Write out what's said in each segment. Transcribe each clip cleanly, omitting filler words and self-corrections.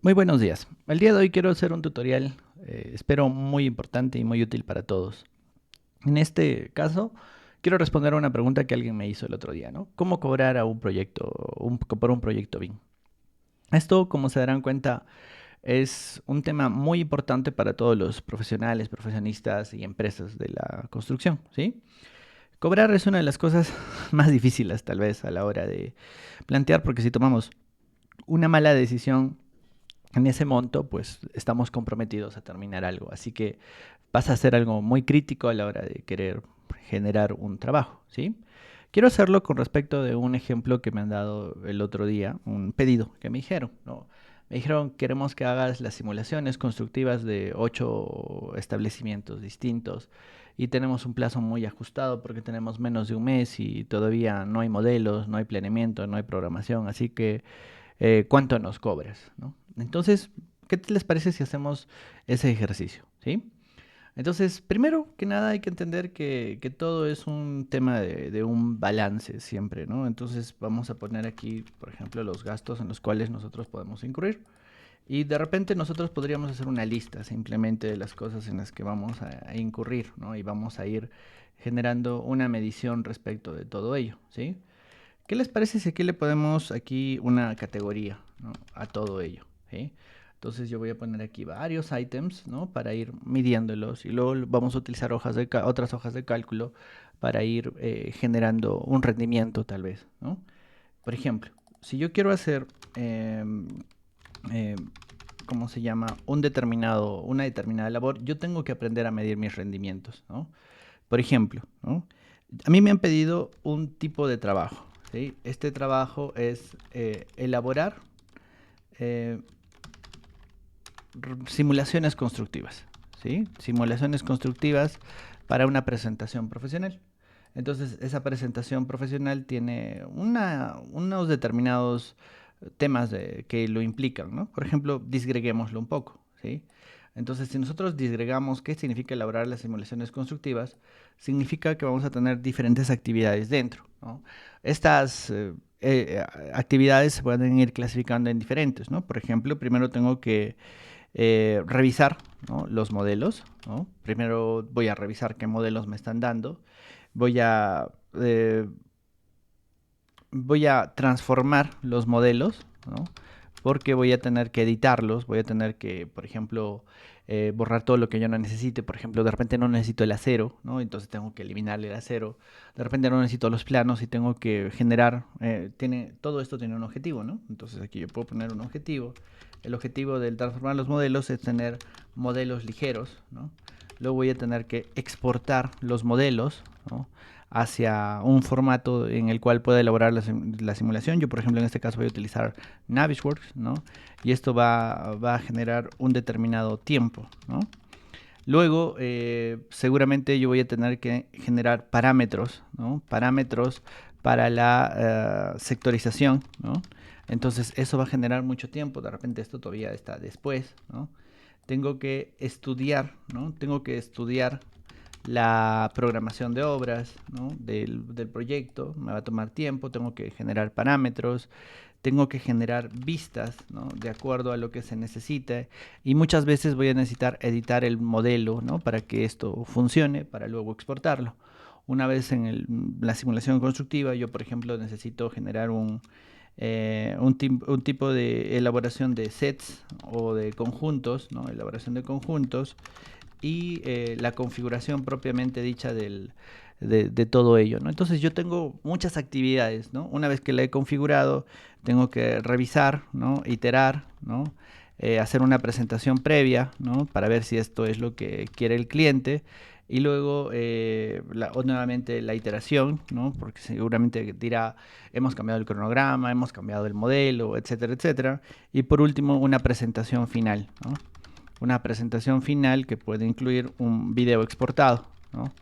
Muy buenos días. El día de hoy quiero hacer un tutorial, espero muy importante y muy útil para todos. En este caso, quiero responder a una pregunta que alguien me hizo el otro día, ¿no? ¿Cómo cobrar a un proyecto, por un proyecto BIM? Esto, como se darán cuenta, es un tema muy importante para todos los profesionales, profesionistas y empresas de la construcción, ¿sí? Cobrar es una de las cosas más difíciles, tal vez, a la hora de plantear, porque si tomamos una mala decisión en ese monto, pues estamos comprometidos a terminar algo. Así que pasa a ser algo muy crítico a la hora de querer generar un trabajo, ¿sí? Quiero hacerlo con respecto de un ejemplo que me han dado el otro día, un pedido que me dijeron, ¿no? Me dijeron, queremos que hagas las simulaciones constructivas de 8 establecimientos distintos y tenemos un plazo muy ajustado porque tenemos menos de un mes y todavía no hay modelos, no hay planeamiento, no hay programación, así que ¿cuánto nos cobras? ¿No? Entonces, ¿qué les parece si hacemos ese ejercicio? ¿Sí? Entonces, primero que nada hay que entender que todo es un tema de un balance siempre, ¿no? Entonces vamos a poner aquí, por ejemplo, los gastos en los cuales nosotros podemos incurrir. Y de repente nosotros podríamos hacer una lista simplemente de las cosas en las que vamos a incurrir, ¿no? Y vamos a ir generando una medición respecto de todo ello, ¿sí? ¿Qué les parece si aquí le ponemos aquí una categoría, ¿no? A todo ello, ¿sí? Entonces yo voy a poner aquí varios items, ¿no? Para ir midiéndolos y luego vamos a utilizar otras hojas de cálculo para ir generando un rendimiento tal vez, ¿no? Por ejemplo, si yo quiero hacer, eh, eh, ¿cómo se llama? Una determinada labor, yo tengo que aprender a medir mis rendimientos, ¿no? Por ejemplo, ¿no? A mí me han pedido un tipo de trabajo, ¿sí? Este trabajo es elaborar eh, simulaciones constructivas, ¿sí? Simulaciones constructivas para una presentación profesional. Entonces, esa presentación profesional tiene unos determinados temas que lo implican, ¿no? Por ejemplo, disgreguémoslo un poco, ¿sí? Entonces, si nosotros disgregamos qué significa elaborar las simulaciones constructivas, significa que vamos a tener diferentes actividades dentro, ¿no? Estas actividades se pueden ir clasificando en diferentes, ¿no? Por ejemplo, primero tengo que revisar, ¿no? Los modelos, ¿no? Primero voy a revisar qué modelos me están dando, voy a, eh, voy a transformar los modelos, ¿no? Porque voy a tener que editarlos, voy a tener que, por ejemplo, borrar todo lo que yo no necesite. Por ejemplo, de repente no necesito el acero, ¿no? Entonces tengo que eliminarle el acero. De repente no necesito los planos y tengo que generar, todo esto tiene un objetivo, ¿no? Entonces aquí yo puedo poner un objetivo. El objetivo del transformar los modelos es tener modelos ligeros, ¿no? Luego voy a tener que exportar los modelos, ¿no? Hacia un formato en el cual pueda elaborar la simulación. Yo, por ejemplo, en este caso voy a utilizar Navisworks, ¿no? Y esto va a generar un determinado tiempo, ¿no? Luego, seguramente yo voy a tener que generar parámetros, ¿no? Parámetros para la sectorización, ¿no? Entonces, eso va a generar mucho tiempo. De repente, esto todavía está después, ¿no? Tengo que estudiar, ¿no? Tengo que estudiar la programación de obras, ¿no? del proyecto, me va a tomar tiempo, tengo que generar parámetros, tengo que generar vistas, ¿no? De acuerdo a lo que se necesite y muchas veces voy a necesitar editar el modelo, ¿no? Para que esto funcione, para luego exportarlo. Una vez en la simulación constructiva, yo por ejemplo necesito generar un tipo de elaboración de sets o de conjuntos, ¿no? Elaboración de conjuntos y la configuración propiamente dicha de todo ello, ¿no? Entonces yo tengo muchas actividades, ¿no? Una vez que la he configurado, tengo que revisar, ¿no? Iterar, ¿no? Hacer una presentación previa, ¿no? Para ver si esto es lo que quiere el cliente. Y luego, nuevamente la iteración, ¿no? Porque seguramente dirá, hemos cambiado el cronograma, hemos cambiado el modelo, etcétera, etcétera. Y por último, una presentación final, ¿no? Una presentación final que puede incluir un video exportado, ¿no?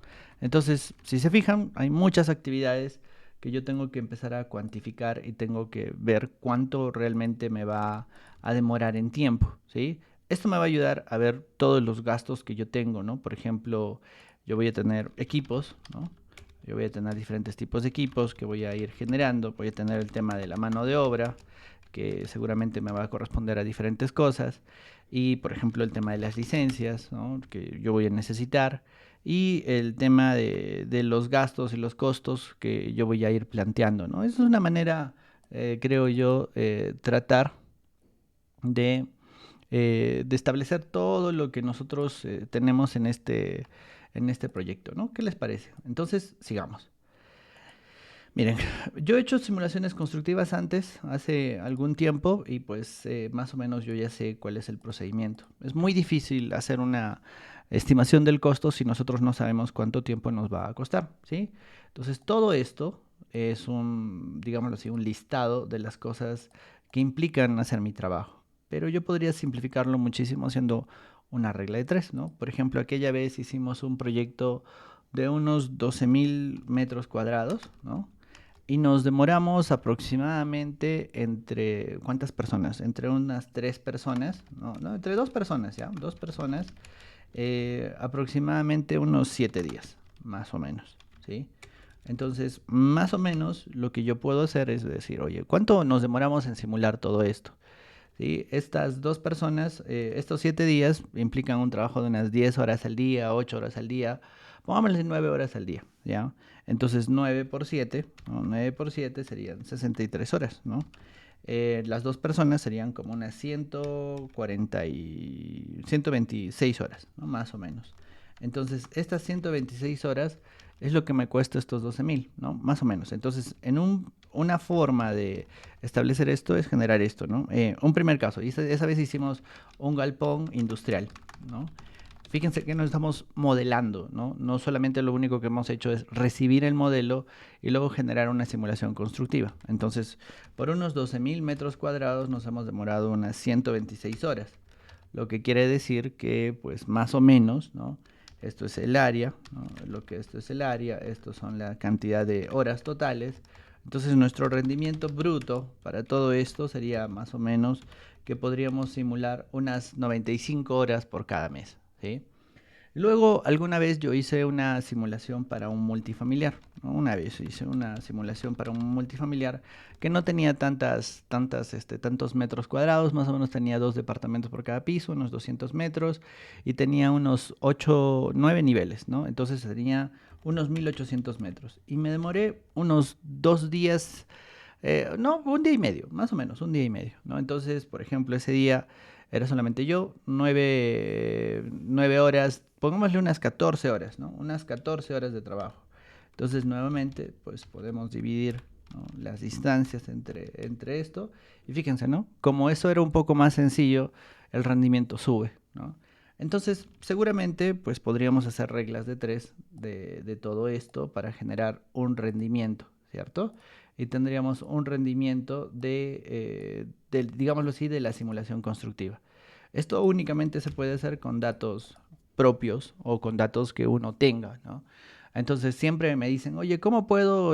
Entonces, si se fijan, hay muchas actividades que yo tengo que empezar a cuantificar y tengo que ver cuánto realmente me va a demorar en tiempo, ¿sí? Esto me va a ayudar a ver todos los gastos que yo tengo, ¿no? Por ejemplo, yo voy a tener equipos, ¿no? Yo voy a tener diferentes tipos de equipos que voy a ir generando, voy a tener el tema de la mano de obra, que seguramente me va a corresponder a diferentes cosas, y por ejemplo el tema de las licencias, ¿no? Que yo voy a necesitar, y el tema de los gastos y los costos que yo voy a ir planteando, ¿no? Esa es una manera, creo yo, tratar de, de establecer todo lo que nosotros tenemos en este proyecto, ¿no? ¿Qué les parece? Entonces, sigamos. Miren, yo he hecho simulaciones constructivas antes, hace algún tiempo, y pues más o menos yo ya sé cuál es el procedimiento. Es muy difícil hacer una estimación del costo si nosotros no sabemos cuánto tiempo nos va a costar, ¿sí? Entonces, todo esto es un, digámoslo así, un listado de las cosas que implican hacer mi trabajo. Pero yo podría simplificarlo muchísimo haciendo una regla de tres, ¿no? Por ejemplo, aquella vez hicimos un proyecto de unos 12.000 metros cuadrados, ¿no? Y nos demoramos aproximadamente entre, ¿cuántas personas? Entre unas tres personas, no, entre dos personas, ¿ya? Dos personas, aproximadamente unos 7 días, más o menos, ¿sí? Entonces, más o menos lo que yo puedo hacer es decir, oye, ¿cuánto nos demoramos en simular todo esto? ¿Sí? Estas dos personas, estos 7 días implican un trabajo de unas 10 horas al día, 8 horas al día, pongámosle 9 horas al día, ¿ya? Entonces 9 por 7, ¿no? 9 por 7 serían 63 horas, ¿no? Las dos personas serían como unas 126 horas, ¿no? Más o menos. Entonces, estas 126 horas es lo que me cuesta estos 12.000, ¿no? Más o menos. Entonces, una forma de establecer esto es generar esto, ¿no? Un primer caso, y esa vez hicimos un galpón industrial, ¿no? Fíjense que nos estamos modelando, ¿no? No solamente lo único que hemos hecho es recibir el modelo y luego generar una simulación constructiva. Entonces, por unos 12.000 metros cuadrados nos hemos demorado unas 126 horas, lo que quiere decir que, pues, más o menos, ¿no? Esto es el área, ¿no? Lo que esto es el área, esto son la cantidad de horas totales. Entonces, nuestro rendimiento bruto para todo esto sería más o menos que podríamos simular unas 95 horas por cada mes, ¿sí? Luego, alguna vez yo hice una simulación para un multifamiliar, ¿no? Una vez hice una simulación para un multifamiliar que no tenía tantos metros cuadrados, más o menos tenía dos departamentos por cada piso, unos 200 metros, y tenía unos 8, 9 niveles, ¿no? Entonces tenía unos 1.800 metros. Y me demoré unos 2 días, no, un día y medio, más o menos, un día y medio, ¿no? Entonces, por ejemplo, ese día era solamente yo, 9 horas, pongámosle unas 14 horas, ¿no? Unas 14 horas de trabajo. Entonces, nuevamente, pues podemos dividir, ¿no? Las distancias entre esto. Y fíjense, ¿no? Como eso era un poco más sencillo, el rendimiento sube, ¿no? Entonces, seguramente, pues podríamos hacer reglas de tres de todo esto para generar un rendimiento, ¿cierto? Y tendríamos un rendimiento digámoslo así, de la simulación constructiva. Esto únicamente se puede hacer con datos propios o con datos que uno tenga, ¿no? Entonces siempre me dicen, oye, ¿cómo puedo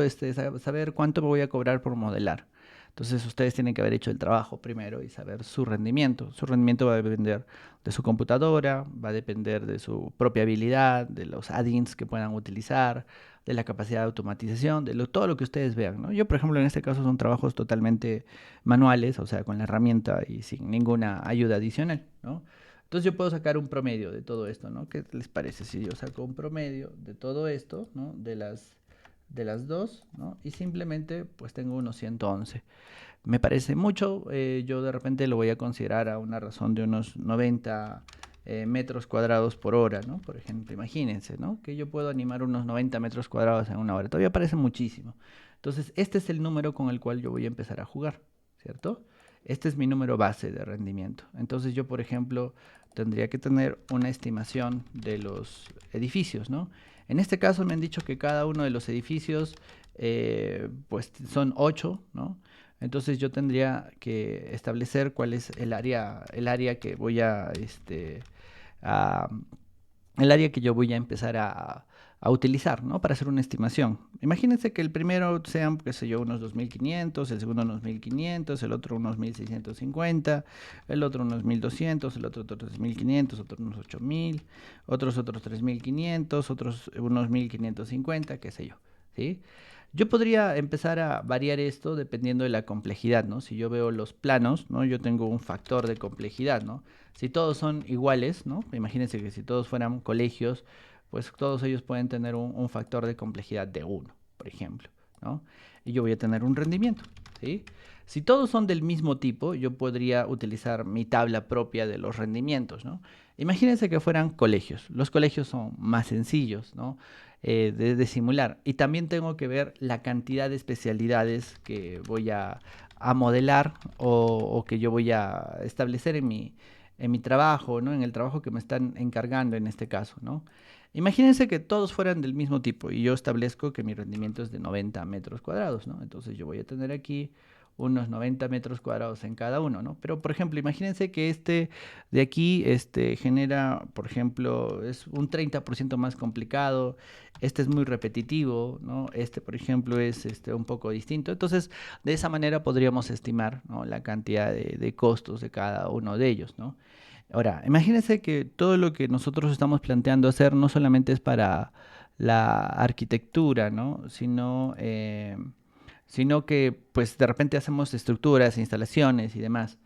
saber cuánto me voy a cobrar por modelar? Entonces ustedes tienen que haber hecho el trabajo primero y saber su rendimiento. Su rendimiento va a depender de su computadora, va a depender de su propia habilidad, de los add-ins que puedan utilizar, de la capacidad de automatización, todo lo que ustedes vean, ¿no? Yo, por ejemplo, en este caso son trabajos totalmente manuales, o sea, con la herramienta y sin ninguna ayuda adicional, ¿no? Entonces yo puedo sacar un promedio de todo esto, ¿no? ¿Qué les parece si yo saco un promedio de todo esto, ¿no? De las dos, ¿no? Y simplemente pues tengo unos 111. Me parece mucho, yo de repente lo voy a considerar a una razón de unos 90 metros cuadrados por hora, ¿no? Por ejemplo, imagínense, ¿no? Que yo puedo animar unos 90 metros cuadrados en una hora. Todavía parece muchísimo. Entonces, este es el número con el cual yo voy a empezar a jugar, ¿cierto? Este es mi número base de rendimiento. Entonces, yo, por ejemplo, tendría que tener una estimación de los edificios, ¿no? En este caso me han dicho que cada uno de los edificios, pues son 8, ¿no? Entonces yo tendría que establecer cuál es el área que voy a- el área que yo voy a empezar a utilizar, ¿no? Para hacer una estimación. Imagínense que el primero sean, qué sé yo, unos 2.500, el segundo unos 1.500, el otro unos 1.650, el otro unos 1.200, el otro otros 3.500, otros unos 8.000, otros 3.500, otros unos 1.550, qué sé yo, ¿sí? Yo podría empezar a variar esto dependiendo de la complejidad, ¿no? Si yo veo los planos, ¿no? Yo tengo un factor de complejidad, ¿no? Si todos son iguales, ¿no? Imagínense que si todos fueran colegios, pues todos ellos pueden tener un factor de complejidad de uno, por ejemplo, ¿no? Y yo voy a tener un rendimiento, ¿sí? Si todos son del mismo tipo, yo podría utilizar mi tabla propia de los rendimientos, ¿no? Imagínense que fueran colegios. Los colegios son más sencillos, ¿no? De simular. Y también tengo que ver la cantidad de especialidades que voy a modelar o que yo voy a establecer en mi trabajo, ¿no? En el trabajo que me están encargando en este caso, ¿no? Imagínense que todos fueran del mismo tipo y yo establezco que mi rendimiento es de 90 metros cuadrados, ¿no? Entonces yo voy a tener aquí unos 90 metros cuadrados en cada uno, ¿no? Pero, por ejemplo, imagínense que este de aquí genera, por ejemplo, es un 30% más complicado, este es muy repetitivo, ¿no? Este, por ejemplo, es un poco distinto. Entonces, de esa manera podríamos estimar, ¿no? La cantidad de costos de cada uno de ellos, ¿no? Ahora, imagínense que todo lo que nosotros estamos planteando hacer no solamente es para la arquitectura, ¿no? Sino que pues de repente hacemos estructuras, instalaciones y demás.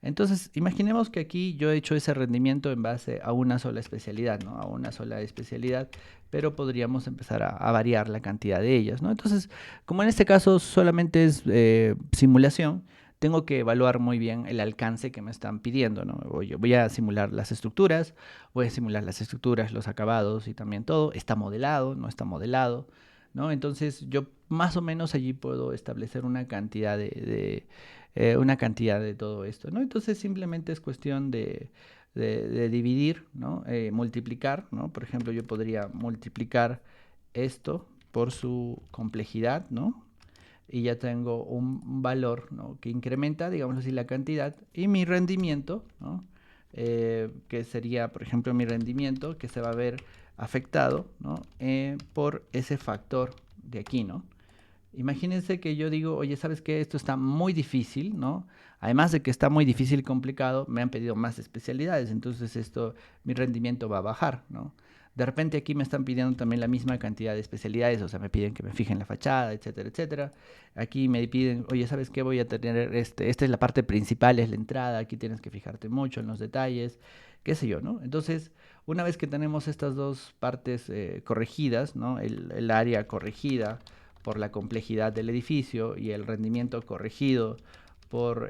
Entonces, imaginemos que aquí yo he hecho ese rendimiento en base a una sola especialidad, ¿no? A una sola especialidad, pero podríamos empezar a variar la cantidad de ellas, ¿no? Entonces, como en este caso solamente es simulación, tengo que evaluar muy bien el alcance que me están pidiendo, ¿no? Oye, voy a simular las estructuras, los acabados y también todo. Está modelado, no está modelado, ¿no? Entonces yo más o menos allí puedo establecer una cantidad de todo esto, ¿no? Entonces simplemente es cuestión de dividir, ¿no? Multiplicar, ¿no? Por ejemplo, yo podría multiplicar esto por su complejidad, ¿no? Y ya tengo un valor, ¿no? Que incrementa, digamos así, la cantidad y mi rendimiento, ¿no? Que sería, por ejemplo, mi rendimiento que se va a ver afectado, ¿no? Por ese factor de aquí, ¿no? Imagínense que yo digo, oye, ¿sabes qué? Esto está muy difícil, ¿no? Además de que está muy difícil y complicado, me han pedido más especialidades, entonces mi rendimiento va a bajar, ¿no? De repente aquí me están pidiendo también la misma cantidad de especialidades, o sea, me piden que me fije en la fachada, etcétera, etcétera. Aquí me piden, oye, ¿sabes qué? Voy a tener, esta es la parte principal, es la entrada, aquí tienes que fijarte mucho en los detalles, qué sé yo, ¿no? Entonces, una vez que tenemos estas dos partes corregidas, ¿no? El área corregida, por la complejidad del edificio y el rendimiento corregido por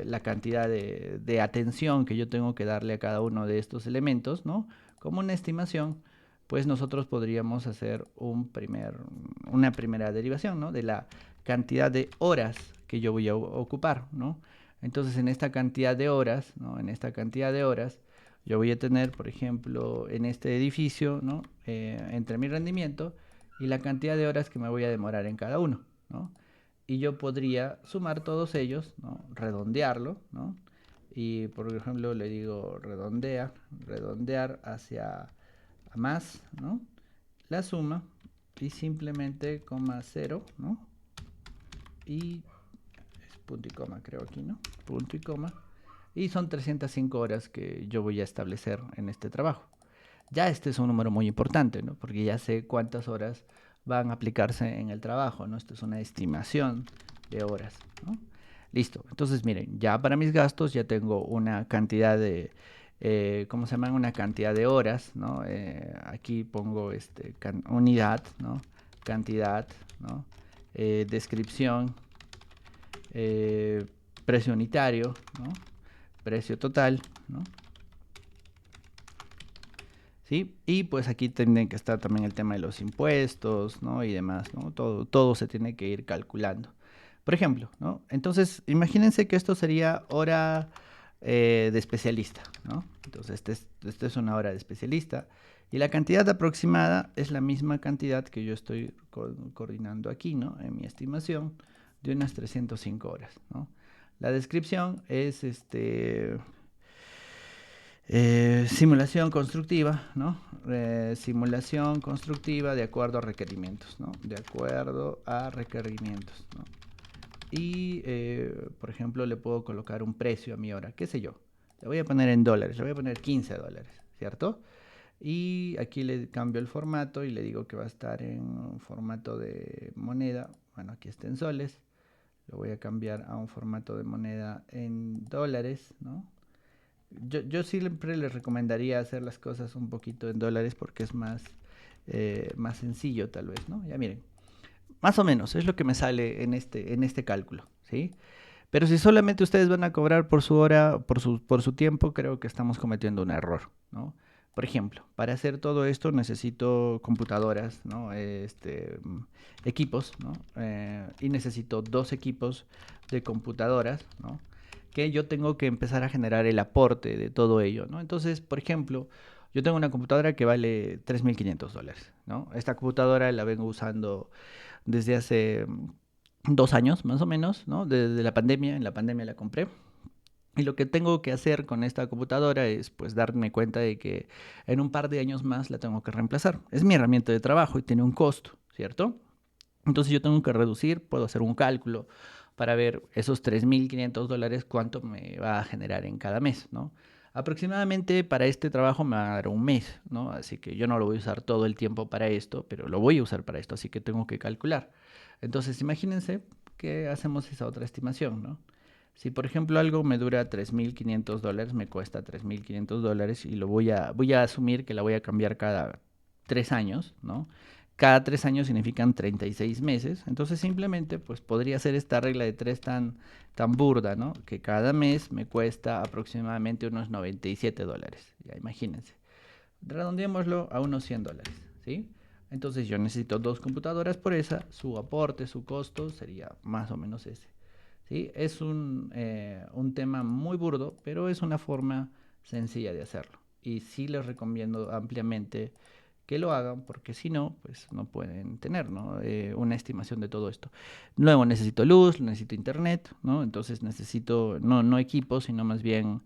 la cantidad de atención que yo tengo que darle a cada uno de estos elementos, ¿no? Como una estimación, pues nosotros podríamos hacer una primera derivación, ¿no? De la cantidad de horas que yo voy a ocupar, ¿no? Entonces, en esta cantidad de horas, ¿no? En esta cantidad de horas, yo voy a tener, por ejemplo, en este edificio, ¿no? Entre mi rendimiento y la cantidad de horas que me voy a demorar en cada uno, ¿no? Y yo podría sumar todos ellos, ¿no? Redondearlo, ¿no? Y por ejemplo le digo redondear hacia más, ¿no? La suma y simplemente coma cero, ¿no? Y es punto y coma creo aquí, ¿no? Punto y coma. Y son 305 horas que yo voy a establecer en este trabajo. Ya este es un número muy importante, ¿no? Porque ya sé cuántas horas van a aplicarse en el trabajo, ¿no? Esto es una estimación de horas, ¿no? Listo. Entonces, miren, ya para mis gastos ya tengo una cantidad ¿cómo se llama? Una cantidad de horas, ¿no? Aquí pongo unidad, ¿no? Cantidad, ¿no? Descripción, eh, precio unitario, ¿no? Precio total, ¿no? ¿Sí? Y pues aquí tiene que estar también el tema de los impuestos, ¿no? Y demás, ¿no? Todo se tiene que ir calculando. Por ejemplo, ¿no? Entonces, imagínense que esto sería hora de especialista, ¿no? Entonces, esta es una hora de especialista. Y la cantidad aproximada es la misma cantidad que yo estoy coordinando aquí, ¿no? En mi estimación de unas 305 horas, ¿no? La descripción es simulación constructiva, ¿no? Simulación constructiva de acuerdo a requerimientos, ¿no? De acuerdo a requerimientos, ¿no? Y, por ejemplo, le puedo colocar un precio a mi hora, qué sé yo. Le voy a poner en dólares, le voy a poner $15, ¿cierto? Y aquí le cambio el formato y le digo que va a estar en formato de moneda. Bueno, aquí está en soles. Lo voy a cambiar a un formato de moneda en dólares, ¿no? Yo siempre les recomendaría hacer las cosas un poquito en dólares porque es más sencillo tal vez, ¿no? Ya miren, más o menos es lo que me sale en este cálculo, ¿sí? Pero si solamente ustedes van a cobrar por su hora, por su tiempo, creo que estamos cometiendo un error, ¿no? Por ejemplo, para hacer todo esto necesito computadoras, ¿no? Equipos, ¿no? Y necesito dos equipos de computadoras, ¿no? Que yo tengo que empezar a generar el aporte de todo ello, ¿no? Entonces, por ejemplo, yo tengo una computadora que vale $3.500, ¿no? Esta computadora la vengo usando desde hace 2 años más o menos, ¿no? Desde la pandemia, en la pandemia la compré. Y lo que tengo que hacer con esta computadora es pues darme cuenta de que en un par de años más la tengo que reemplazar. Es mi herramienta de trabajo y tiene un costo, ¿cierto? Entonces yo tengo que reducir, puedo hacer un cálculo para ver esos $3.500 cuánto me va a generar en cada mes, ¿no? Aproximadamente para este trabajo me va a dar un mes, ¿no? Así que yo no lo voy a usar todo el tiempo para esto, pero lo voy a usar para esto, así que tengo que calcular. Entonces imagínense que hacemos esa otra estimación, ¿no? Si por ejemplo algo me dura $3.500, me cuesta $3.500 y voy a asumir que la voy a cambiar cada 3 años, ¿no? Cada 3 años significan 36 meses, entonces simplemente pues podría ser esta regla de tres tan burda, ¿no? Que cada mes me cuesta aproximadamente unos $97, ya imagínense. Redondeémoslo a unos $100, ¿sí? Entonces yo necesito dos computadoras por esa, su aporte, su costo sería más o menos ese. ¿Sí? Es un tema muy burdo, pero es una forma sencilla de hacerlo. Y sí les recomiendo ampliamente que lo hagan, porque si no, pues no pueden tener, ¿no? Una estimación de todo esto. Luego necesito luz, necesito internet, ¿no? Entonces necesito no equipos, sino más bien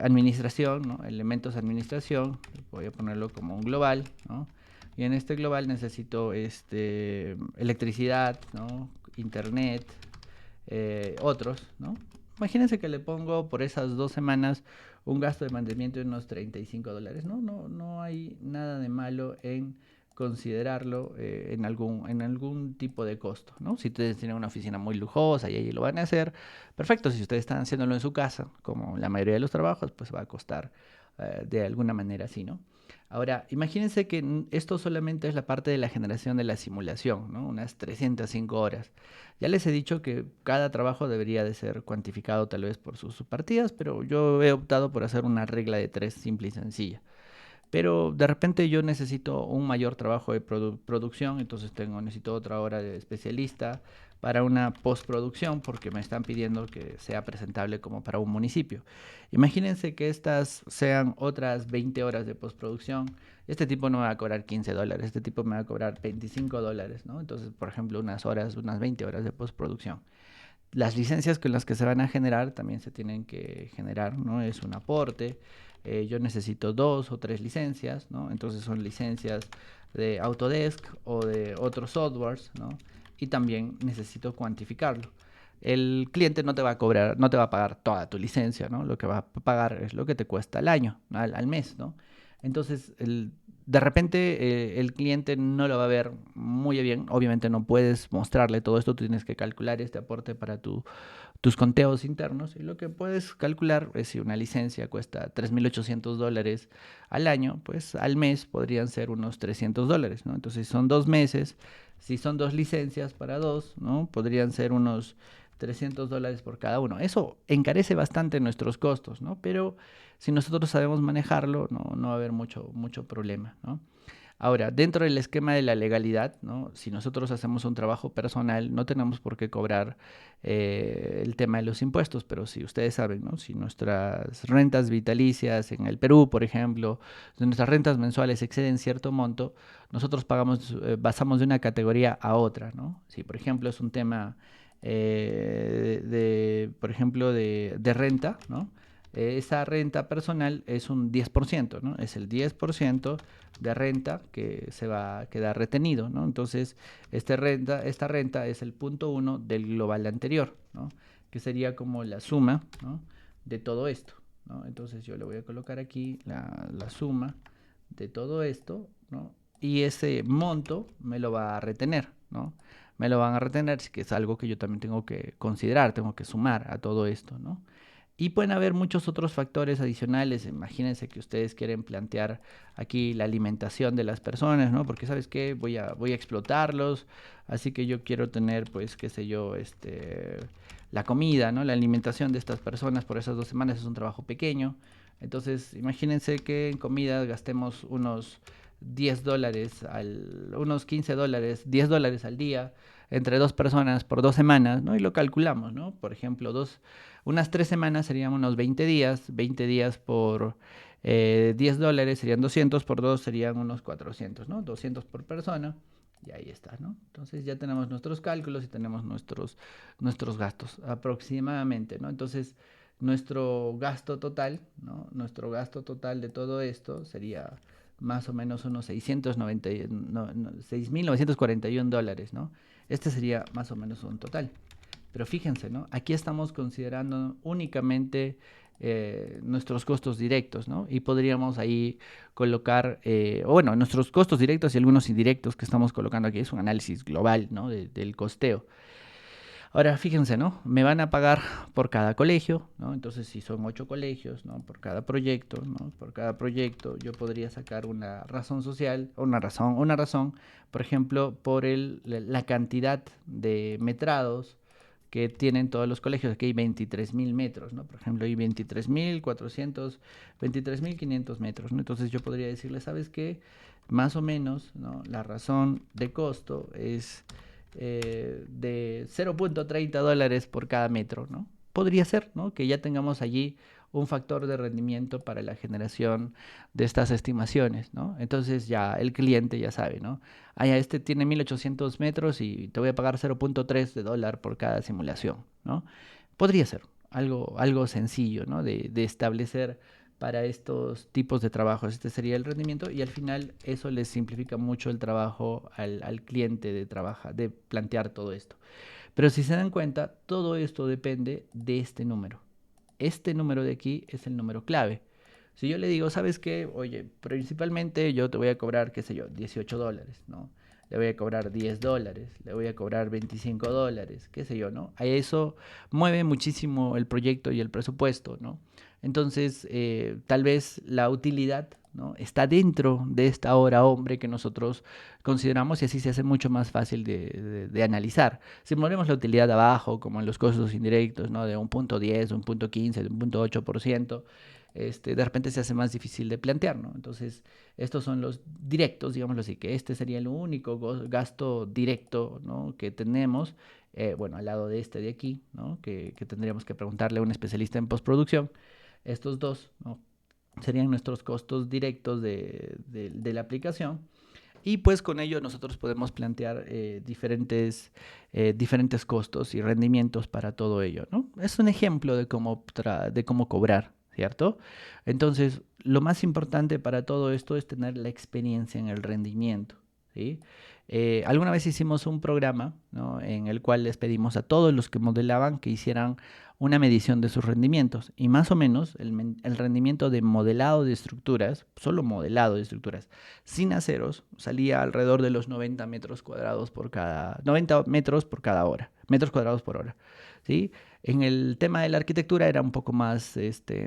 administración, ¿no? Elementos de administración. Voy a ponerlo como un global, ¿no? Y en este global necesito electricidad, ¿no? Internet, otros, ¿no? Imagínense que le pongo por esas 2 semanas un gasto de mantenimiento de unos $35, ¿no? No hay nada de malo en considerarlo en algún tipo de costo, ¿no? Si ustedes tienen una oficina muy lujosa y ahí lo van a hacer, perfecto. Si ustedes están haciéndolo en su casa, como la mayoría de los trabajos, pues va a costar de alguna manera así, ¿no? Ahora, imagínense que esto solamente es la parte de la generación de la simulación, ¿no? Unas 305 horas. Ya les he dicho que cada trabajo debería de ser cuantificado tal vez por sus partidas, pero yo he optado por hacer una regla de tres simple y sencilla. Pero de repente yo necesito un mayor trabajo de producción, entonces necesito otra hora de especialista para una postproducción porque me están pidiendo que sea presentable como para un municipio. Imagínense que estas sean otras 20 horas de postproducción. Este tipo no me va a cobrar $15, este tipo me va a cobrar $25, ¿no? Entonces, por ejemplo, unas 20 horas de postproducción. Las licencias con las que se van a generar también se tienen que generar, ¿no? Es un aporte. Yo necesito 2 o 3 licencias, ¿no? Entonces son licencias de Autodesk o de otros softwares, ¿no? Y también necesito cuantificarlo. El cliente no te va a cobrar, no te va a pagar toda tu licencia, ¿no? Lo que va a pagar es lo que te cuesta al año, al mes, ¿no? Entonces, de repente el cliente no lo va a ver muy bien. Obviamente no puedes mostrarle todo esto, tú tienes que calcular este aporte para tus conteos internos y lo que puedes calcular es si una licencia cuesta $3.800 al año, pues al mes podrían ser unos $300, ¿no? Entonces si son 2 meses, si son dos licencias para dos, ¿no? Podrían ser unos $300 por cada uno. Eso encarece bastante nuestros costos, ¿no? Pero si nosotros sabemos manejarlo, no va a haber mucho problema, ¿no? Ahora, dentro del esquema de la legalidad, ¿no? Si nosotros hacemos un trabajo personal, no tenemos por qué cobrar el tema de los impuestos, pero si ustedes saben, ¿no? Si nuestras rentas vitalicias en el Perú, por ejemplo, si nuestras rentas mensuales exceden cierto monto, nosotros basamos de una categoría a otra, ¿no? Si, por ejemplo, es un tema por ejemplo, de renta, ¿no? Esa renta personal es un 10%, ¿no? Es el 10% de renta que se va a quedar retenido, ¿no? Entonces, esta renta es el punto uno del global anterior, ¿no? Que sería como la suma, ¿no? De todo esto, ¿no? Entonces yo le voy a colocar aquí la suma de todo esto, ¿no? Y ese monto me lo va a retener, ¿no? Me lo van a retener, que es algo que yo también tengo que considerar, tengo que sumar a todo esto, ¿no? Y pueden haber muchos otros factores adicionales. Imagínense que ustedes quieren plantear aquí la alimentación de las personas, ¿no? Porque, ¿sabes qué? Voy a explotarlos, así que yo quiero tener, pues, qué sé yo, la comida, ¿no? La alimentación de estas personas por esas 2 semanas es un trabajo pequeño. Entonces, imagínense que en comida gastemos unos $10, unos $15, $10 al día entre dos personas por 2 semanas, ¿no? Y lo calculamos, ¿no? Por ejemplo, unas 3 semanas serían unos 20 días por $10 serían 200, por 2 serían unos 400, ¿no? 200 por persona. Y ahí está, ¿no? Entonces ya tenemos nuestros cálculos y tenemos nuestros gastos aproximadamente, ¿no? Entonces nuestro gasto total, ¿no? Nuestro gasto total de todo esto sería más o menos unos 6.941 dólares, ¿no? Este sería más o menos un total. Pero fíjense, ¿no? Aquí estamos considerando únicamente nuestros costos directos, ¿no? Y podríamos ahí colocar, o bueno, nuestros costos directos y algunos indirectos que estamos colocando aquí. Es un análisis global, ¿no? Del costeo. Ahora, fíjense, ¿no? Me van a pagar por cada colegio, ¿no? Entonces, si son 8 colegios, ¿no? Por cada proyecto, ¿no? Por cada proyecto yo podría sacar una razón social, una razón, por ejemplo, por la cantidad de metrados que tienen todos los colegios. Aquí hay 23.000 metros, ¿no? Por ejemplo, hay 23.400, 23.500 metros, ¿no? Entonces yo podría decirle, ¿sabes qué? Más o menos, ¿no? La razón de costo es de $0.30 por cada metro, ¿no? Podría ser, ¿no? Que ya tengamos allí un factor de rendimiento para la generación de estas estimaciones, ¿no? Entonces ya el cliente ya sabe, ¿no? Ah, ya este tiene 1.800 metros y te voy a pagar $0.3 por cada simulación, ¿no? Podría ser algo sencillo, ¿no? De establecer para estos tipos de trabajos. Este sería el rendimiento y al final eso les simplifica mucho el trabajo al cliente de plantear todo esto. Pero si se dan cuenta, todo esto depende de este número. Este número de aquí es el número clave. Si yo le digo, ¿sabes qué? Oye, principalmente yo te voy a cobrar, qué sé yo, $18, ¿no? Le voy a cobrar $10, le voy a cobrar $25, qué sé yo, ¿no? A eso mueve muchísimo el proyecto y el presupuesto, ¿no? Entonces, tal vez la utilidad, ¿no? Está dentro de esta hora hombre que nosotros consideramos y así se hace mucho más fácil de analizar. Si ponemos la utilidad abajo, como en los costos indirectos, ¿no? De un punto 10, de un punto 15, de un punto 8%, de repente se hace más difícil de plantear, ¿no? Entonces, estos son los directos, digámoslo así, que este sería el único gasto directo, ¿no? Que tenemos, bueno, al lado de este de aquí, ¿no? Que tendríamos que preguntarle a un especialista en postproducción. Estos dos, ¿no? Serían nuestros costos directos de la aplicación. Y pues con ello nosotros podemos plantear diferentes costos y rendimientos para todo ello, ¿no? Es un ejemplo de cómo cobrar, ¿cierto? Entonces, lo más importante para todo esto es tener la experiencia en el rendimiento, ¿sí? Alguna vez hicimos un programa, ¿no? En el cual les pedimos a todos los que modelaban que hicieran una medición de sus rendimientos y más o menos el rendimiento de modelado de estructuras, solo modelado de estructuras, sin aceros, salía alrededor de los 90 metros cuadrados por cada, 90 metros por cada hora, metros cuadrados por hora, ¿sí? En el tema de la arquitectura era un poco más,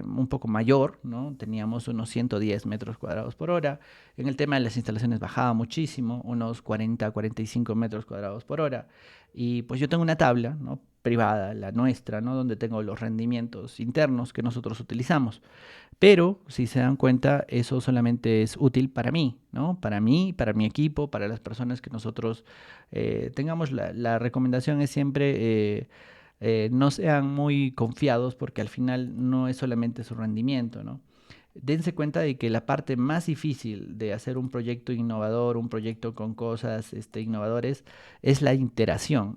un poco mayor, ¿no? Teníamos unos 110 metros cuadrados por hora. En el tema de las instalaciones bajaba muchísimo, unos 40, 45 metros cuadrados por hora. Y pues yo tengo una tabla, ¿no? Privada, la nuestra, ¿no? Donde tengo los rendimientos internos que nosotros utilizamos. Pero, si se dan cuenta, eso solamente es útil para mí, ¿no? Para mí, para mi equipo, para las personas que nosotros tengamos. La recomendación es siempre no sean muy confiados porque al final no es solamente su rendimiento, ¿no? Dense cuenta de que la parte más difícil de hacer un proyecto innovador, un proyecto con cosas innovadores, es la iteración,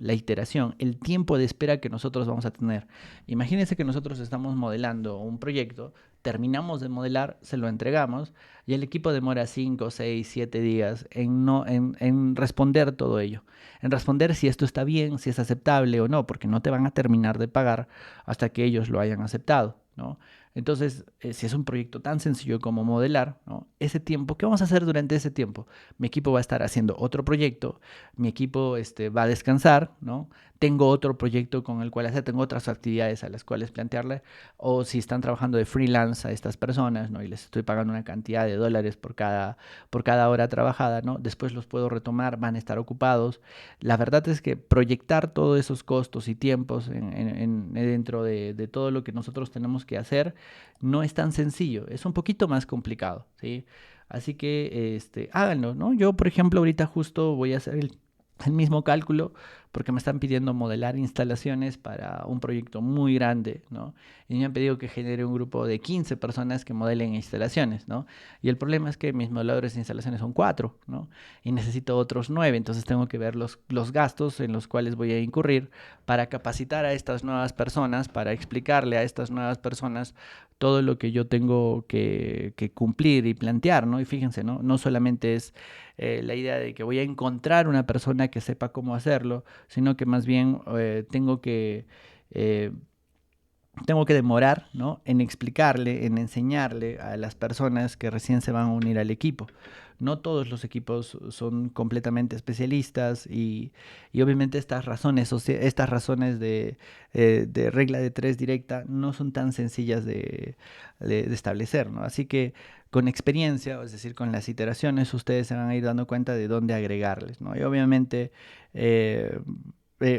el tiempo de espera que nosotros vamos a tener. Imagínense que nosotros estamos modelando un proyecto, terminamos de modelar, se lo entregamos y el equipo demora 5, 6, 7 días en, no, en responder todo ello, en responder si esto está bien, si es aceptable o no, porque no te van a terminar de pagar hasta que ellos lo hayan aceptado, ¿no? Entonces, si es un proyecto tan sencillo como modelar, ¿no? Ese tiempo, ¿qué vamos a hacer durante ese tiempo? Mi equipo va a estar haciendo otro proyecto, mi equipo va a descansar, ¿no? Tengo otro proyecto con el cual hacer, tengo otras actividades a las cuales plantearle, o si están trabajando de freelance a estas personas, ¿no? Y les estoy pagando una cantidad de dólares por cada hora trabajada, ¿no? Después los puedo retomar, van a estar ocupados. La verdad es que proyectar todos esos costos y tiempos dentro de todo lo que nosotros tenemos que hacer no es tan sencillo, es un poquito más complicado, ¿sí? Así que háganlo, ¿no? Yo, por ejemplo, ahorita justo voy a hacer el mismo cálculo porque me están pidiendo modelar instalaciones para un proyecto muy grande, ¿no? Y me han pedido que genere un grupo de 15 personas que modelen instalaciones, ¿no? Y el problema es que mis modeladores de instalaciones son 4, ¿no? Y necesito otros 9, entonces tengo que ver los gastos en los cuales voy a incurrir para capacitar a estas nuevas personas, para explicarle a estas nuevas personas todo lo que yo tengo que cumplir y plantear, ¿no? Y fíjense, ¿no? No solamente es la idea de que voy a encontrar una persona que sepa cómo hacerlo, sino que más bien eh, tengo que demorar, ¿no? En explicarle, en enseñarle a las personas que recién se van a unir al equipo. No todos los equipos son completamente especialistas y obviamente estas razones de regla de tres directa no son tan sencillas de establecer, ¿no? Así que con experiencia, es decir, con las iteraciones, ustedes se van a ir dando cuenta de dónde agregarles, ¿no? Y obviamente eh,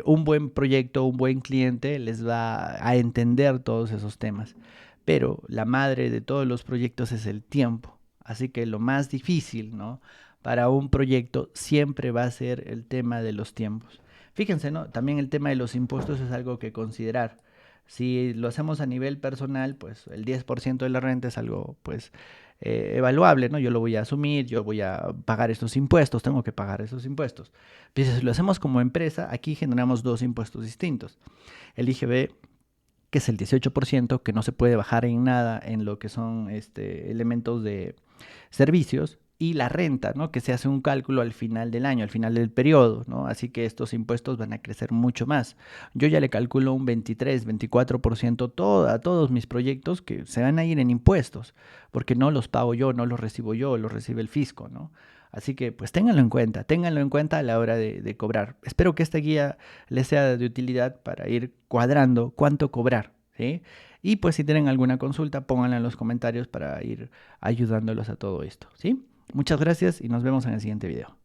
un buen proyecto, un buen cliente les va a entender todos esos temas. Pero la madre de todos los proyectos es el tiempo. Así que lo más difícil, ¿no? Para un proyecto siempre va a ser el tema de los tiempos. Fíjense, ¿no? También el tema de los impuestos es algo que considerar. Si lo hacemos a nivel personal, pues el 10% de la renta es algo, pues, evaluable, ¿no? Yo lo voy a asumir, yo voy a pagar estos impuestos, tengo que pagar esos impuestos. Pero si lo hacemos como empresa, aquí generamos dos impuestos distintos. El IGB, que es el 18%, que no se puede bajar en nada en lo que son elementos de servicios, y la renta, ¿no? Que se hace un cálculo al final del año, al final del periodo, ¿no? Así que estos impuestos van a crecer mucho más. Yo ya le calculo un 23, 24% a todos mis proyectos que se van a ir en impuestos, porque no los pago yo, no los recibo yo, los recibe el fisco, ¿no? Así que pues ténganlo en cuenta a la hora de cobrar. Espero que esta guía les sea de utilidad para ir cuadrando cuánto cobrar, ¿sí? Y pues si tienen alguna consulta, pónganla en los comentarios para ir ayudándolos a todo esto, ¿sí? Muchas gracias y nos vemos en el siguiente video.